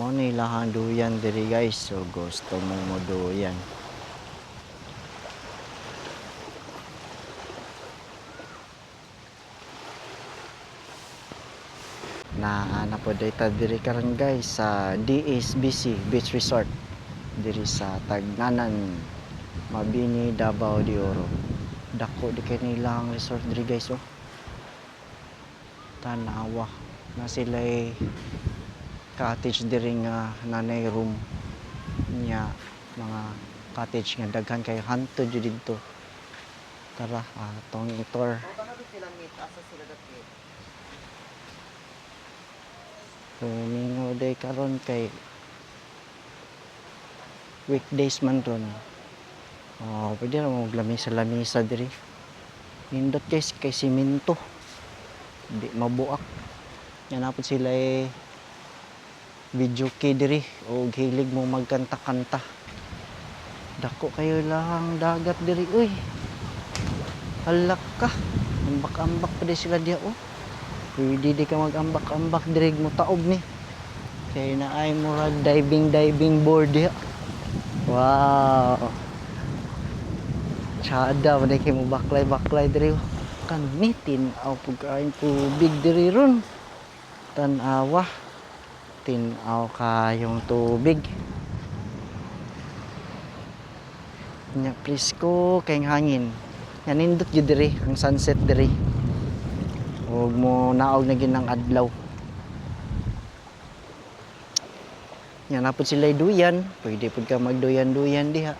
mao ni lahang duyan diri guys, so gusto mo mo duyan. Na po data diri karon guys sa DSBC Beach Resort diri sa Tagnanan, Mabini, Davao de Oro. Dako di kay nilang resort diri guys, oh. Tanawa na sila'y cottage diri nga nanay room nya, mga cottage nga daghan kay hanto jud didto. Tara, atong tour. Mingaw day karon kay weekdays man ron. Pwede na maglamisa-lamisa diri. Nindot guys kay simento. Di mabuak. Yan napod sila video kay diri o hilig mo magkanta-kanta. Dako kayo lang dagat diri, uy. Halak ka. Ambak-ambak pa di sila diya, oh. Pwede di ka mag-ambak-ambak diri mo taob ni. Kaya na ay murag diving board diya. Wow. Tsada, wala kayo mo baklay diri. Kanitin, pag kain tubig diri ron. Tanawa. Tinaw kayong tubig. Nya presko kayong hangin. Nindot yun diri, ang sunset diri. Huwag mo naog na ginang adlaw. Yan napod sila'y duyan. Pwede po ka magduyan-duyan diha.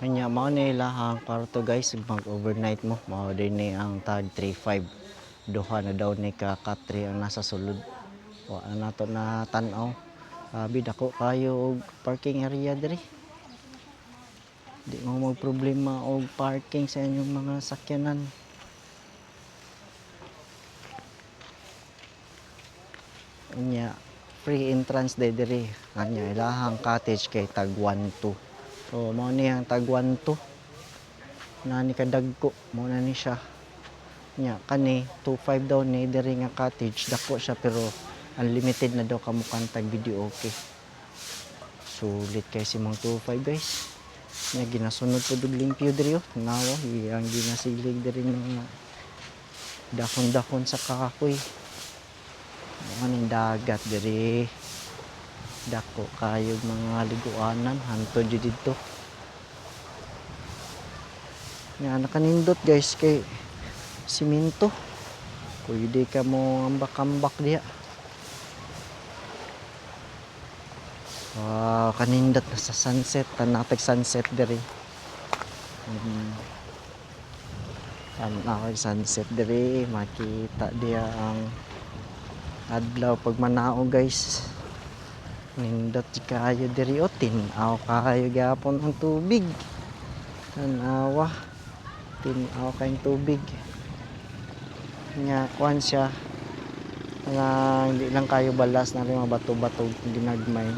Kanya mao ni lahang kwarto guys, mag-overnight mo. Mao din ni ang tag 3.5. Duha na daw ni ka katri ang nasa sulod. Wa na to na tan-aw. Dako kayo og parking area diri. Di mo magproblema og parking sa inyong mga sakyanan. Nya free entrance diri. Kanya ilahang cottage kay tag 1-2. So mao ni ang tag 1-2. Nani kadagko mo na ni siya. Nya kani 2.5 daw ni diri nga cottage, dako siya pero unlimited na daw kamo kantag video, okay. Sulit kay si mong 2.5 guys. Nya ginasunod po og limpyo diri, oh. Nawa ang ginasilig diri mga dahon-dahon sa kahoy. Maning dagat diri. Dako kayo mga liguanan, hanto jud dito. Nya nakanindot guys kay simento. Pwede ka mo ambak-ambak diya. Wow, kanindot na sa sunset. Tanatag sunset diri. Tanatag sunset diri. Makita diya ang adlaw pag manao guys. Nindot kayo diri, o tinaw kayo gapon ang tubig. Tanawa. Tinaw kayong tubig. Nya kuan siya. Hindi lang kayo balas na rin mga bato-bato ginagmay.